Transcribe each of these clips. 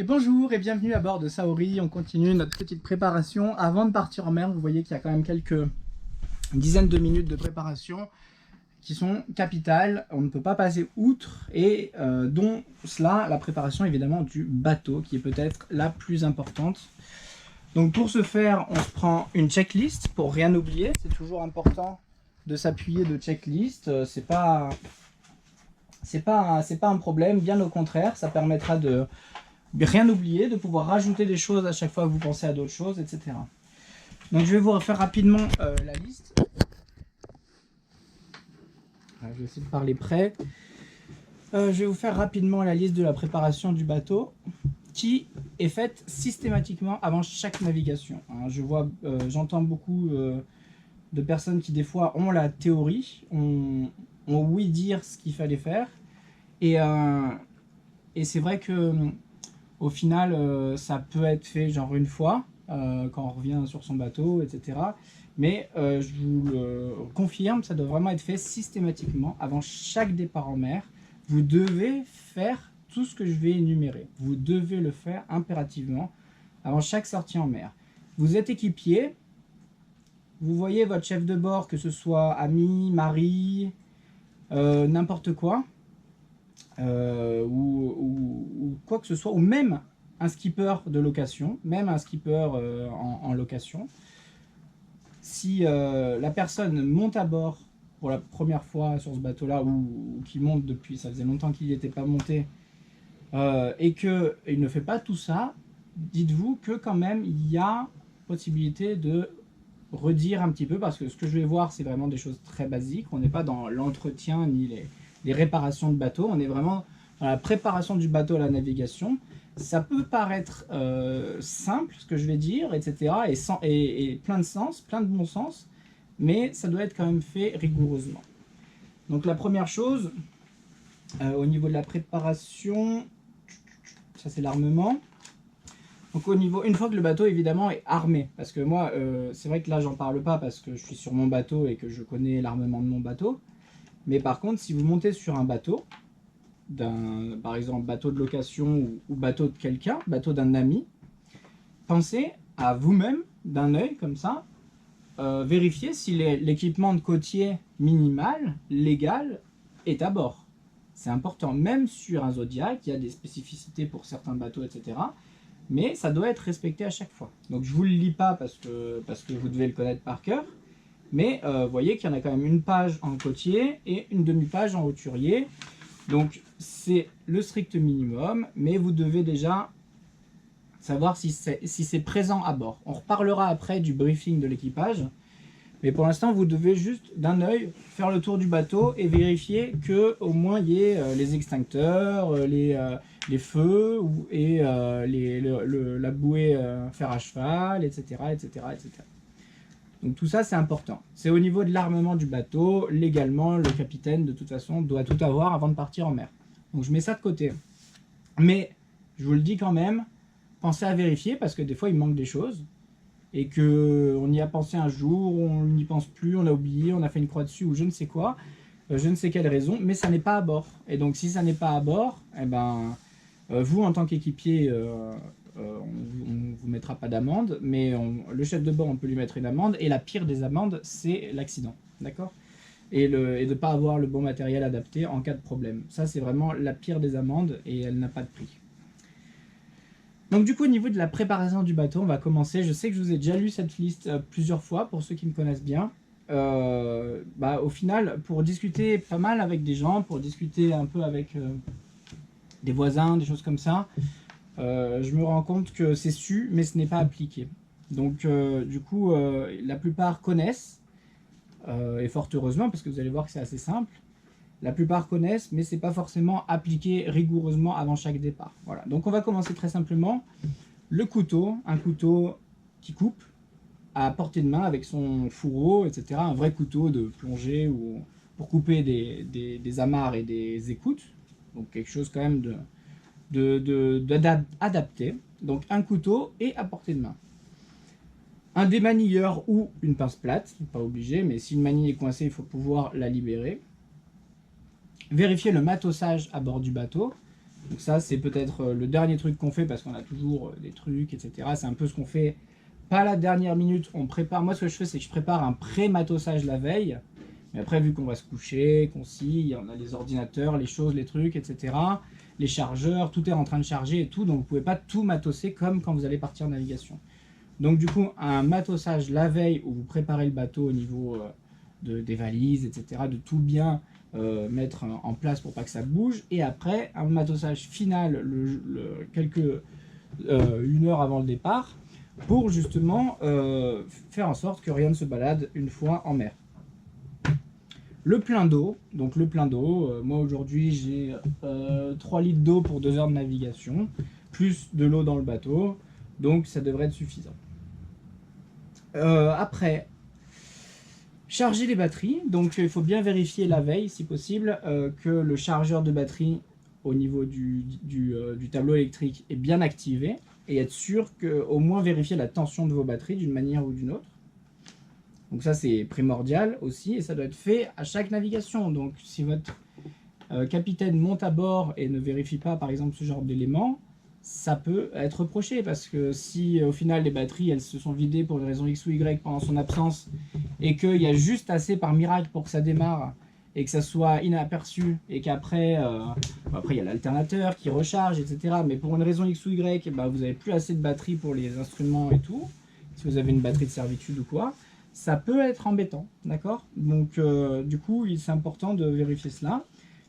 Et bonjour et bienvenue à bord de Saori. On continue notre petite préparation avant de partir en mer. Vous voyez qu'il y a quand même quelques dizaines de minutes de préparation qui sont capitales. On ne peut pas passer outre et dont cela la préparation évidemment du bateau qui est peut-être la plus importante. Donc pour ce faire, on se prend une checklist pour rien oublier. C'est toujours important de s'appuyer de checklist. C'est pas un problème, bien au contraire, ça permettra de rien oublier, de pouvoir rajouter des choses à chaque fois que vous pensez à d'autres choses, etc. Donc je vais vous refaire rapidement la liste. Je vais essayer de parler près. Je vais vous faire rapidement la liste de la préparation du bateau qui est faite systématiquement avant chaque navigation. J'entends beaucoup de personnes qui des fois ont la théorie, ont oui dire ce qu'il fallait faire, et c'est vrai que au final ça peut être fait genre une fois quand on revient sur son bateau, etc. Mais je vous le confirme, ça doit vraiment être fait systématiquement avant chaque départ en mer. Vous devez faire tout ce que je vais énumérer. Vous devez le faire impérativement avant chaque sortie en mer. Vous êtes équipier, vous voyez votre chef de bord, que ce soit ami, mari, n'importe quoi, ou quoi que ce soit, ou même un skipper de location, même un skipper en location. Si la personne monte à bord pour la première fois sur ce bateau-là, ou qui monte depuis, ça faisait longtemps qu'il n'y était pas monté, et qu'il ne fait pas tout ça, dites-vous que quand même il y a possibilité de redire un petit peu, parce que ce que je vais voir c'est vraiment des choses très basiques. On n'est pas dans l'entretien ni les réparations de bateau, on est vraiment dans la préparation du bateau à la navigation. Ça peut paraître simple ce que je vais dire, etc. et plein de sens, plein de bon sens, mais ça doit être quand même fait rigoureusement. Donc la première chose, au niveau de la préparation, ça c'est l'armement. Donc une fois que le bateau évidemment est armé, parce que moi c'est vrai que là j'en parle pas parce que je suis sur mon bateau et que je connais l'armement de mon bateau, mais par contre si vous montez sur un bateau, par exemple bateau de location ou bateau de quelqu'un, bateau d'un ami, pensez à vous-même d'un œil comme ça, vérifiez si l'équipement de côtier minimal, légal, est à bord. C'est important, même sur un Zodiac, il y a des spécificités pour certains bateaux, etc. Mais ça doit être respecté à chaque fois. Donc je ne vous le lis pas parce que vous devez le connaître par cœur, mais vous voyez qu'il y en a quand même une page en côtier et une demi-page en hauturier. Donc c'est le strict minimum, mais vous devez déjà savoir si c'est présent à bord. On reparlera après du briefing de l'équipage, mais pour l'instant vous devez juste d'un œil faire le tour du bateau et vérifier que au moins il y ait les extincteurs, les feux et la bouée fer à cheval, etc., etc., etc. Donc tout ça c'est important. C'est au niveau de l'armement du bateau. Légalement le capitaine de toute façon doit tout avoir avant de partir en mer. Donc je mets ça de côté. Mais je vous le dis quand même, pensez à vérifier parce que des fois il manque des choses et qu'on y a pensé un jour, on n'y pense plus, on a oublié, on a fait une croix dessus ou je ne sais quoi, je ne sais quelle raison, mais ça n'est pas à bord. Et donc si ça n'est pas à bord, eh ben, vous en tant qu'équipier, on ne vous mettra pas d'amende, mais le chef de bord on peut lui mettre une amende, et la pire des amendes c'est l'accident, d'accord, et de ne pas avoir le bon matériel adapté en cas de problème. Ça c'est vraiment la pire des amendes et elle n'a pas de prix. Donc du coup au niveau de la préparation du bateau, on va commencer. Je sais que je vous ai déjà lu cette liste plusieurs fois pour ceux qui me connaissent bien. Au final, pour discuter pas mal avec des gens, pour discuter un peu avec des voisins, des choses comme ça, je me rends compte que c'est su, mais ce n'est pas appliqué. Donc du coup, la plupart connaissent, et fort heureusement, parce que vous allez voir que c'est assez simple. La plupart connaissent, mais c'est pas forcément appliqué rigoureusement avant chaque départ. Voilà. Donc on va commencer très simplement. Le couteau, un couteau qui coupe à portée de main avec son fourreau, etc. Un vrai couteau de plongée ou pour couper des amarres et des écoutes. Donc quelque chose quand même adapté. Donc un couteau et à portée de main. Un démanilleur ou une pince plate, pas obligé, mais si une manille est coincée, il faut pouvoir la libérer. Vérifier le matossage à bord du bateau. Donc ça, c'est peut-être le dernier truc qu'on fait parce qu'on a toujours des trucs, etc. C'est un peu ce qu'on fait, pas à la dernière minute, on prépare. Moi, ce que je fais, c'est que je prépare un pré-matossage la veille. Mais après, vu qu'on va se coucher, qu'on scie, on a les ordinateurs, les choses, les trucs, etc. Les chargeurs, tout est en train de charger et tout, donc vous pouvez pas tout matosser comme quand vous allez partir en navigation. Donc du coup, un matossage la veille où vous préparez le bateau au niveau des valises, etc., de tout bien mettre en place pour pas que ça bouge, et après un matossage final une heure avant le départ pour justement faire en sorte que rien ne se balade une fois en mer. Le plein d'eau, donc le plein d'eau, moi aujourd'hui j'ai 3 litres d'eau pour 2 heures de navigation, plus de l'eau dans le bateau, donc ça devrait être suffisant. Après, charger les batteries, donc il faut bien vérifier la veille, si possible, que le chargeur de batterie au niveau du tableau électrique est bien activé, et être sûr qu'au moins vérifier la tension de vos batteries d'une manière ou d'une autre. Donc ça c'est primordial aussi, et ça doit être fait à chaque navigation. Donc si votre capitaine monte à bord et ne vérifie pas par exemple ce genre d'éléments, ça peut être reproché, parce que si au final les batteries elles se sont vidées pour une raison X ou Y pendant son absence, et qu'il y a juste assez par miracle pour que ça démarre et que ça soit inaperçu, et qu'après après il y a l'alternateur qui recharge, etc. Mais pour une raison X ou Y, bah, vous n'avez plus assez de batterie pour les instruments et tout, si vous avez une batterie de servitude ou quoi, ça peut être embêtant, d'accord? Donc du coup c'est important de vérifier cela.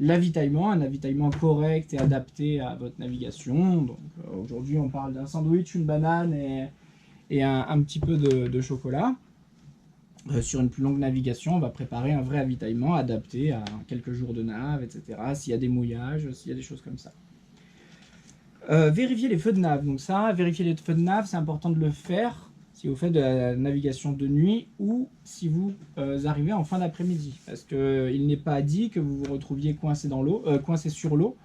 L'avitaillement, un avitaillement correct et adapté à votre navigation. Donc aujourd'hui on parle d'un sandwich, une banane et un petit peu de chocolat. Sur une plus longue navigation, on va préparer un vrai avitaillement adapté à quelques jours de nav, etc. S'il y a des mouillages, s'il y a des choses comme ça. Vérifier les feux de nav. Donc ça, vérifier les feux de nav, c'est important de le faire si vous faites de la navigation de nuit ou si vous arrivez en fin d'après-midi. Parce qu'il n'est pas dit que vous vous retrouviez coincé dans l'eau, coincé sur l'eau.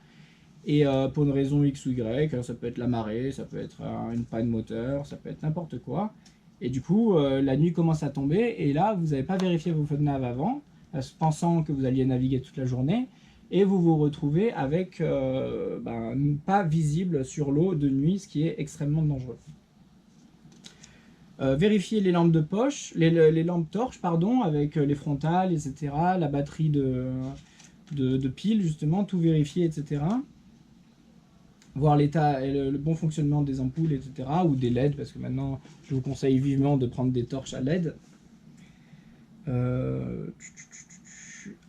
Et pour une raison X ou Y, ça peut être la marée, ça peut être une panne moteur, ça peut être n'importe quoi. Et du coup, la nuit commence à tomber, et là, vous n'avez pas vérifié vos feux de nav avant, pensant que vous alliez naviguer toute la journée, et vous vous retrouvez avec pas visible sur l'eau de nuit, ce qui est extrêmement dangereux. Vérifier les lampes de poche, les lampes torches, pardon, avec les frontales, etc., la batterie de pile, justement, tout vérifier, etc. Voir l'état et le bon fonctionnement des ampoules, etc., ou des LED, parce que maintenant je vous conseille vivement de prendre des torches à LED.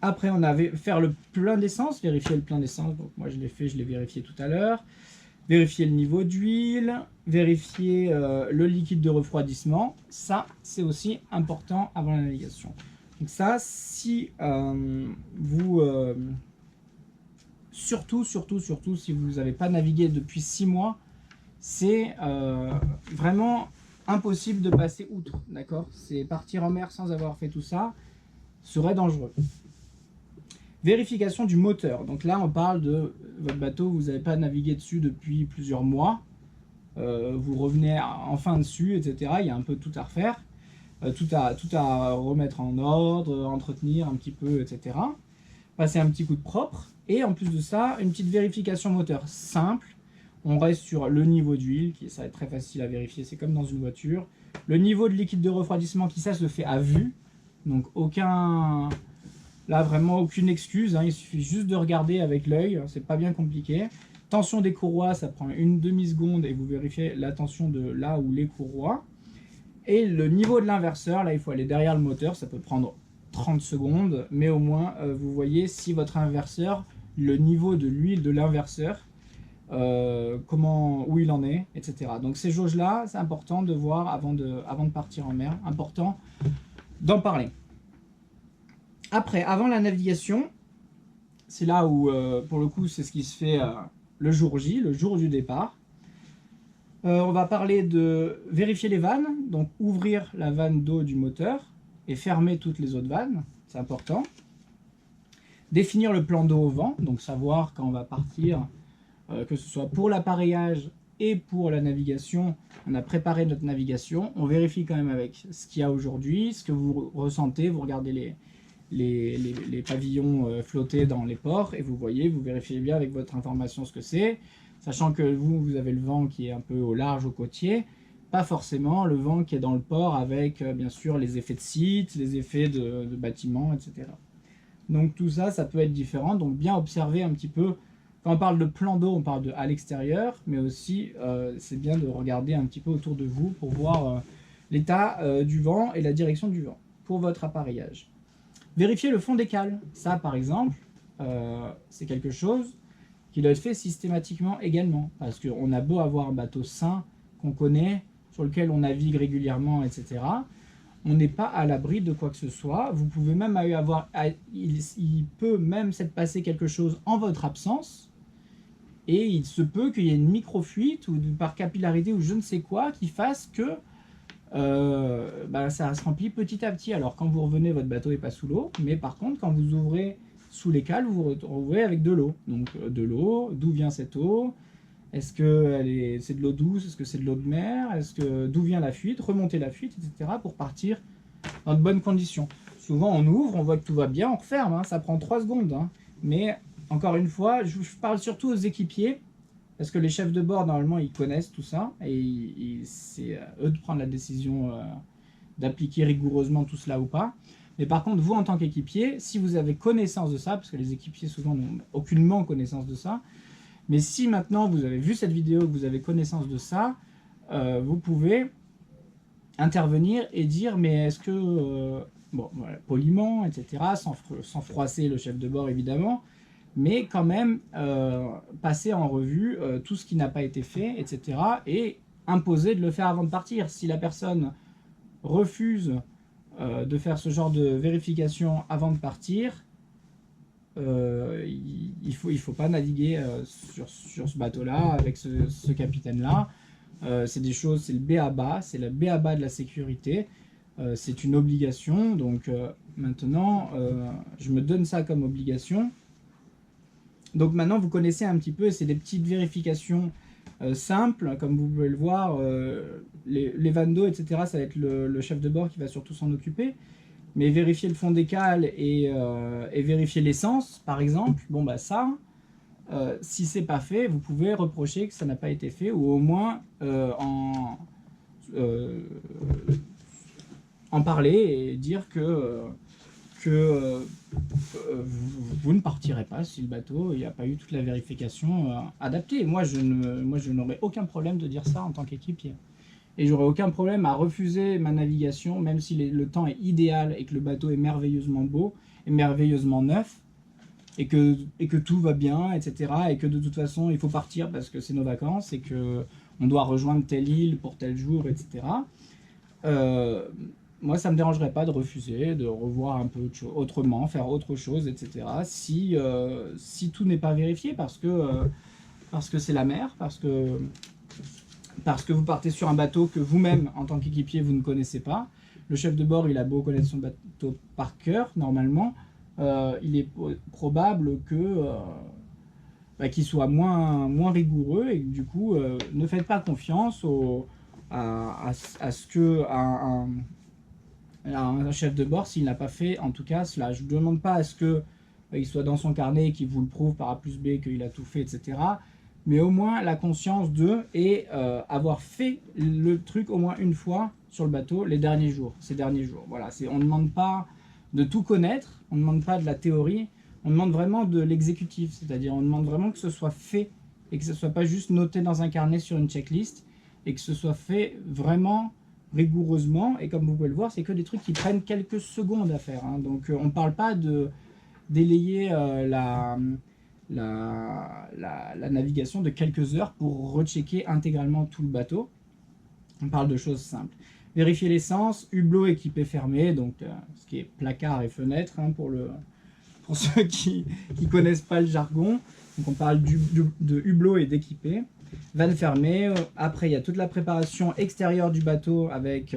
Après on avait faire le plein d'essence, vérifier le plein d'essence, donc moi je l'ai fait, je l'ai vérifié tout à l'heure. Vérifier le niveau d'huile, vérifier le liquide de refroidissement, ça c'est aussi important avant la navigation. Donc ça, si vous... surtout si vous n'avez pas navigué depuis 6 mois, c'est vraiment impossible de passer outre, d'accord? C'est partir en mer sans avoir fait tout ça serait dangereux. Vérification du moteur. Donc là, on parle de votre bateau, vous n'avez pas navigué dessus depuis plusieurs mois. Vous revenez enfin dessus, etc. Il y a un peu tout à refaire, tout à remettre en ordre, entretenir un petit peu, etc. Passer un petit coup de propre. Et en plus de ça, une petite vérification moteur simple. On reste sur le niveau d'huile, qui ça va être très facile à vérifier, c'est comme dans une voiture. Le niveau de liquide de refroidissement, qui ça se fait à vue. Donc là vraiment aucune excuse, hein, il suffit juste de regarder avec l'œil, c'est pas bien compliqué. Tension des courroies, ça prend une demi-seconde et vous vérifiez la tension de là où les courroies. Et le niveau de l'inverseur, là il faut aller derrière le moteur, ça peut prendre 30 secondes, mais au moins vous voyez si votre inverseur, le niveau de l'huile de l'inverseur, où il en est, etc. Donc ces jauges-là, c'est important de voir avant de partir en mer, important d'en parler. Après, avant la navigation, c'est là où, pour le coup, c'est ce qui se fait le jour J, le jour du départ. On va parler de vérifier les vannes, donc ouvrir la vanne d'eau du moteur et fermer toutes les autres vannes, c'est important. Définir le plan d'eau au vent, donc savoir quand on va partir, que ce soit pour l'appareillage et pour la navigation, on a préparé notre navigation, on vérifie quand même avec ce qu'il y a aujourd'hui, ce que vous ressentez, vous regardez les pavillons flotter dans les ports, et vous voyez, vous vérifiez bien avec votre information ce que c'est, sachant que vous avez le vent qui est un peu au large, au côtier, pas forcément le vent qui est dans le port avec bien sûr les effets de site, les effets de bâtiments, etc. Donc tout ça, ça peut être différent, donc bien observer un petit peu. Quand on parle de plan d'eau, on parle de à l'extérieur, mais aussi c'est bien de regarder un petit peu autour de vous pour voir l'état du vent et la direction du vent pour votre appareillage. Vérifier le fond des cales. Ça, par exemple, c'est quelque chose qui doit être fait systématiquement également. Parce qu'on a beau avoir un bateau sain qu'on connaît, sur lequel on navigue régulièrement, etc. On n'est pas à l'abri de quoi que ce soit. Vous pouvez même avoir... Il peut même s'être passé quelque chose en votre absence. Et il se peut qu'il y ait une micro-fuite ou par capillarité ou je ne sais quoi qui fasse que ça se remplit petit à petit. Alors quand vous revenez, votre bateau n'est pas sous l'eau, mais par contre quand vous ouvrez sous les cales, vous vous retrouvez avec de l'eau. Donc de l'eau, d'où vient cette eau? Est-ce que c'est de l'eau douce? Est-ce que c'est de l'eau de mer? D'où vient la fuite? Remonter la fuite, etc. pour partir dans de bonnes conditions. Souvent on ouvre, on voit que tout va bien, on referme, hein, ça prend 3 secondes. Hein. Mais encore une fois, je parle surtout aux équipiers, parce que les chefs de bord, normalement, ils connaissent tout ça, et c'est à eux de prendre la décision d'appliquer rigoureusement tout cela ou pas. Mais par contre, vous, en tant qu'équipier, si vous avez connaissance de ça, parce que les équipiers, souvent, n'ont aucunement connaissance de ça, mais si maintenant, vous avez vu cette vidéo, que vous avez connaissance de ça, vous pouvez intervenir et dire, mais est-ce que... bon, voilà, poliment, etc., sans froisser le chef de bord, évidemment, mais quand même passer en revue tout ce qui n'a pas été fait, etc. et imposer de le faire avant de partir. Si la personne refuse de faire ce genre de vérification avant de partir, il faut pas naviguer sur ce bateau-là, avec ce capitaine-là. C'est des choses, c'est le b.a.-ba, c'est le b.a.-ba de la sécurité. C'est une obligation, donc maintenant, je me donne ça comme obligation. Donc maintenant, vous connaissez un petit peu, c'est des petites vérifications simples, comme vous pouvez le voir, les vannes d'eau, etc., ça va être le chef de bord qui va surtout s'en occuper. Mais vérifier le fond des cales et vérifier l'essence, par exemple, bon bah ça, si c'est pas fait, vous pouvez reprocher que ça n'a pas été fait, ou au moins en parler et dire que vous ne partirez pas si le bateau il n'y a pas eu toute la vérification adaptée. Moi, je n'aurais aucun problème de dire ça en tant qu'équipier. Et j'aurais aucun problème à refuser ma navigation, même si le temps est idéal et que le bateau est merveilleusement beau et merveilleusement neuf, et que tout va bien, etc. Et que de toute façon, il faut partir parce que c'est nos vacances et qu'on doit rejoindre telle île pour tel jour, etc. Moi, ça ne me dérangerait pas de refuser, de revoir un peu autrement, faire autre chose, etc. Si tout n'est pas vérifié, parce que c'est la mer, parce que vous partez sur un bateau que vous-même, en tant qu'équipier, vous ne connaissez pas. Le chef de bord, il a beau connaître son bateau par cœur, normalement, il est probable qu'il soit moins rigoureux, et du coup, ne faites pas confiance à ce que un chef de bord, s'il n'a pas fait en tout cas cela. Je ne demande pas à ce qu'il soit dans son carnet et qu'il vous le prouve par A plus B qu'il a tout fait, etc. Mais au moins la conscience et avoir fait le truc au moins une fois sur le bateau ces derniers jours. Voilà, on ne demande pas de tout connaître, on ne demande pas de la théorie, on demande vraiment de l'exécutif, c'est-à-dire on demande vraiment que ce soit fait et que ce ne soit pas juste noté dans un carnet sur une checklist, et que ce soit fait vraiment rigoureusement. Et comme vous pouvez le voir, c'est que des trucs qui prennent quelques secondes à faire, hein. Donc on ne parle pas de délayer la navigation de quelques heures pour rechecker intégralement tout le bateau. On parle de choses simples. Vérifier l'essence, hublot équipé fermé, donc ce qui est placard et fenêtre, hein, pour ceux qui connaissent pas le jargon. Donc on parle de hublot et d'équipé. Vanne fermée. Après, il y a toute la préparation extérieure du bateau avec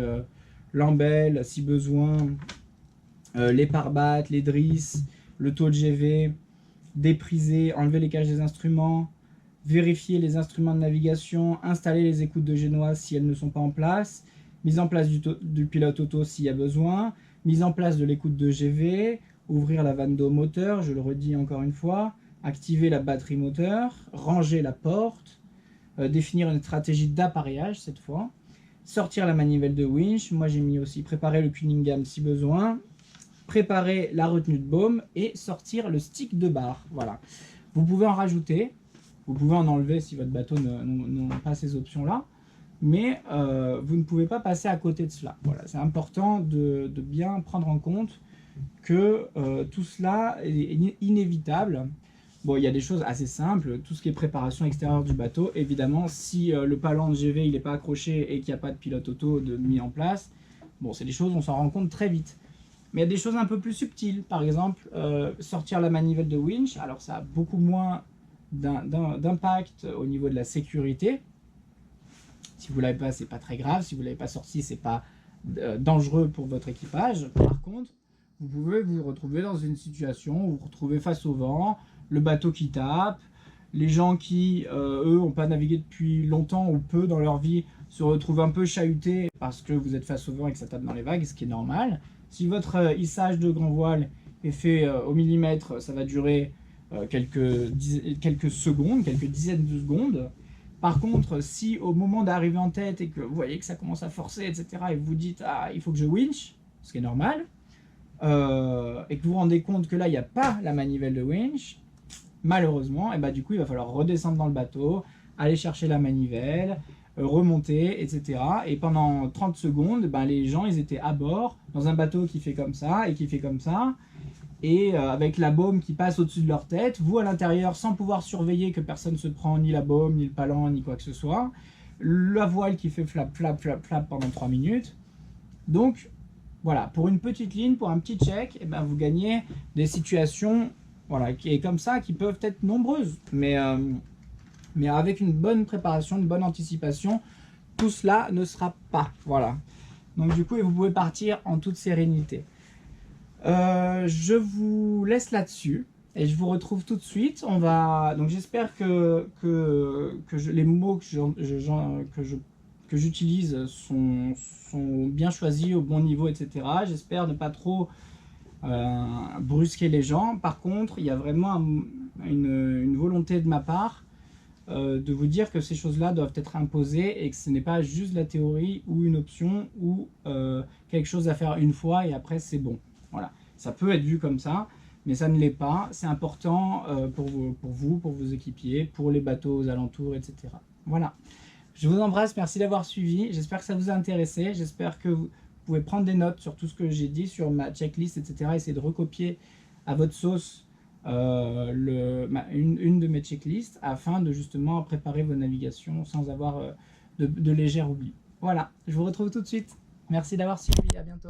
l'embelle, si besoin, les pare-battes, les drisses, le taux de GV, dépriser, enlever les caches des instruments, vérifier les instruments de navigation, installer les écoutes de génoise si elles ne sont pas en place, mise en place du pilote auto s'il y a besoin, mise en place de l'écoute de GV, ouvrir la vanne d'eau moteur, je le redis encore une fois, activer la batterie moteur, ranger la porte, définir une stratégie d'appareillage cette fois, sortir la manivelle de winch, moi j'ai mis aussi préparer le cunningham si besoin, préparer la retenue de baume et sortir le stick de barre. Voilà. Vous pouvez en rajouter, vous pouvez en enlever si votre bateau n'a pas ces options-là, mais vous ne pouvez pas passer à côté de cela. Voilà. C'est important de bien prendre en compte que tout cela est inévitable. Bon, il y a des choses assez simples, tout ce qui est préparation extérieure du bateau, évidemment, si le palan de GV il n'est pas accroché et qu'il n'y a pas de pilote auto mis en place, bon, c'est des choses, on s'en rend compte très vite. Mais il y a des choses un peu plus subtiles, par exemple, sortir la manivelle de winch, alors ça a beaucoup moins d'impact au niveau de la sécurité. Si vous ne l'avez pas, c'est pas très grave, si vous ne l'avez pas sorti, c'est pas dangereux pour votre équipage. Par contre, vous pouvez vous retrouver dans une situation où vous vous retrouvez face au vent, le bateau qui tape, les gens qui, eux, n'ont pas navigué depuis longtemps ou peu dans leur vie, se retrouvent un peu chahutés parce que vous êtes face au vent et que ça tape dans les vagues, ce qui est normal. Si votre hissage de grand voile est fait au millimètre, ça va durer quelques secondes, quelques dizaines de secondes. Par contre, si au moment d'arriver en tête et que vous voyez que ça commence à forcer, etc., et vous vous dites « Ah, il faut que je winch », ce qui est normal, et que vous vous rendez compte que là, il n'y a pas la manivelle de winch, malheureusement, et bah, du coup, il va falloir redescendre dans le bateau, aller chercher la manivelle, remonter, etc. Et pendant 30 secondes, ben, les gens, ils étaient à bord, dans un bateau qui fait comme ça, et qui fait comme ça, et avec la baume qui passe au-dessus de leur tête, vous à l'intérieur, sans pouvoir surveiller que personne ne se prend ni la baume, ni le palan, ni quoi que ce soit, la voile qui fait flap, flap, flap, flap pendant 3 minutes. Donc, voilà, pour une petite ligne, pour un petit check, et ben, vous gagnez des situations voilà, qui est comme ça, qui peuvent être nombreuses, mais avec une bonne préparation, une bonne anticipation, tout cela ne sera pas. Voilà. Donc du coup, vous pouvez partir en toute sérénité. Je vous laisse là-dessus et je vous retrouve tout de suite. Donc j'espère que les mots que j'utilise sont bien choisis, au bon niveau, etc. J'espère ne pas trop brusquer les gens. Par contre, il y a vraiment une volonté de ma part de vous dire que ces choses-là doivent être imposées et que ce n'est pas juste la théorie ou une option ou quelque chose à faire une fois et après c'est bon. Voilà. Ça peut être vu comme ça, mais ça ne l'est pas. C'est important pour vous, pour vos équipiers, pour les bateaux aux alentours, etc. Voilà. Je vous embrasse, merci d'avoir suivi. J'espère que ça vous a intéressé. J'espère que vous pouvez prendre des notes sur tout ce que j'ai dit, sur ma checklist, etc. Essayez de recopier à votre sauce une de mes checklists afin de justement préparer vos navigations sans avoir de légers oublis. Voilà, je vous retrouve tout de suite. Merci d'avoir suivi, à bientôt.